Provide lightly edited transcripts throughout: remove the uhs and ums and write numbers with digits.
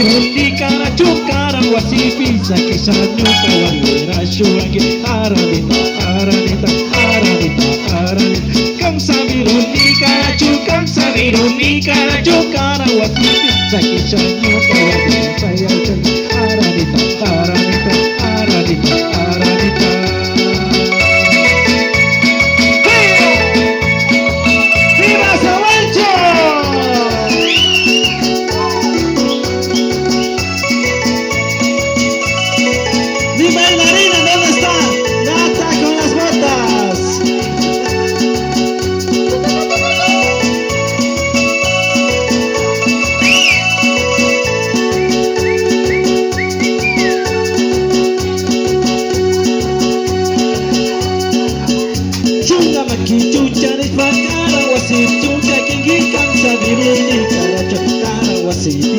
birundi kara chukara wasi pisa kisha nyuka wanera shuangi aranita aranita aranita aranita kamsa birundi kara chukara wasi pisa kisha nyuka wanera shuangi aranita aranita aranita aranita.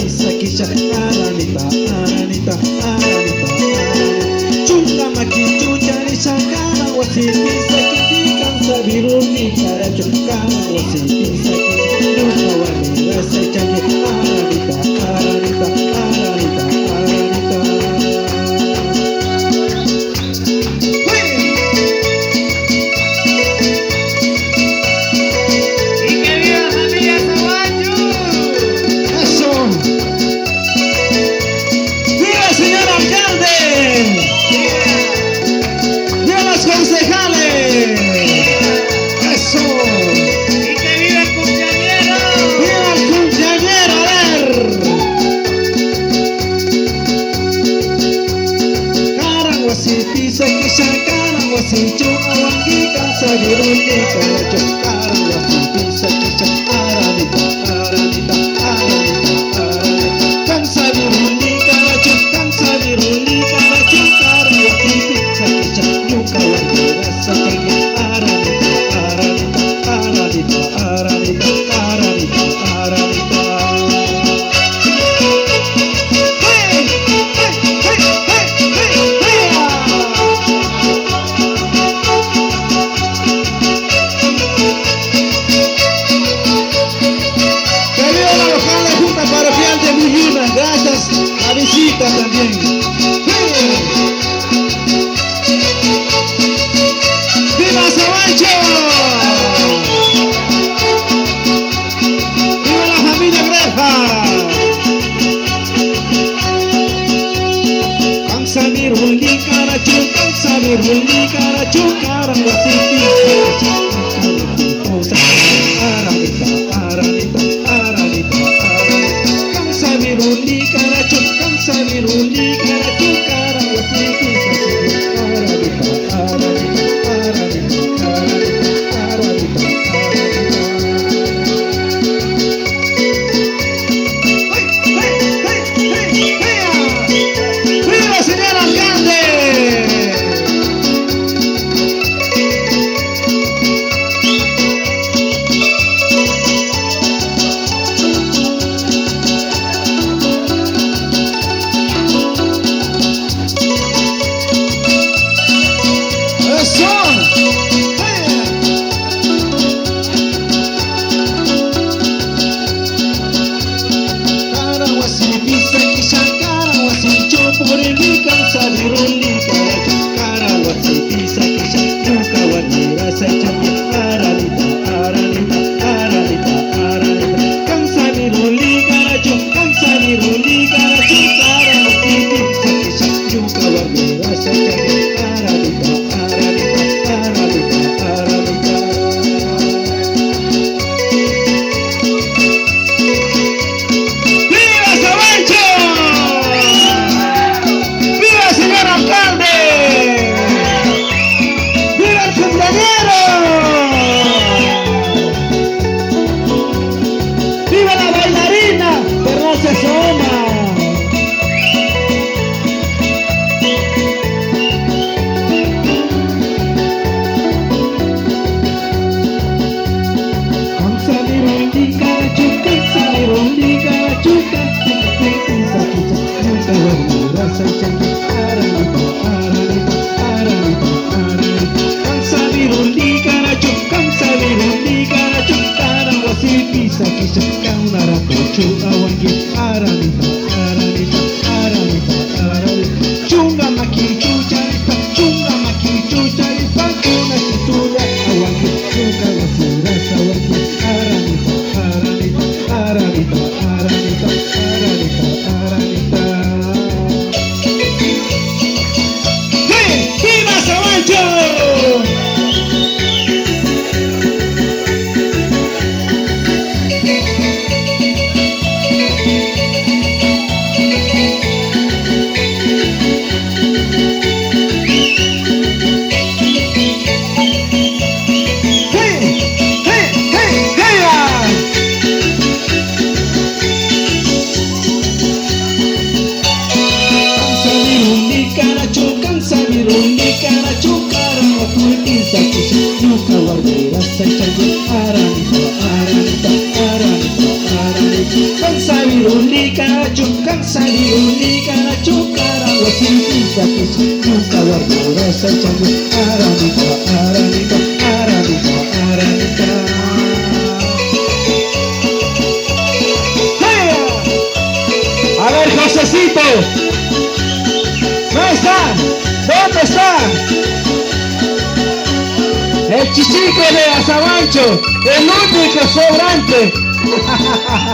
Aranita, aranita, aranita, chunga makichucha ni shakara wasipisa kikansa biruni kara chukara wasipisa kinuka wanirasa change aranita, aranita, aranita, aranita. Pisa que shakara wasi chunga wangi kansa birundi kara chukara wasi pisa que shakara aranita aranita aranita aranita kansa birundi kara chukara wasi pisa que shakara wangi rasa changi aranita aranita aranita aranita aranita aranita. Gracias a visita también. ¡Viva Sabancho! ¡Viva la familia Grefa! Kansamir hulli karachu, kansamir hulli karachu, karam wasipisa, aranita, aranita, aranita, aranita. Kansamir hulli karachu, kansamir hulli karachu, karam wasipisa, aranita, aranita, aranita, aranita, aranita, aranita. ¡Viva señor alcalde! Pisa kisha kaunara kuchu awangi ara aranita, aranita, aranita, aranita. Kansabiruli karachu, kansabiruli karachu, karawasi bisa kisi, nunca warna rasa candu. Aranita, aranita, aranita, aranita. ¡Hey! A ver, Josecito, ¿no está? ¿Dónde está? El chichico de Azabancho, el único sobrante.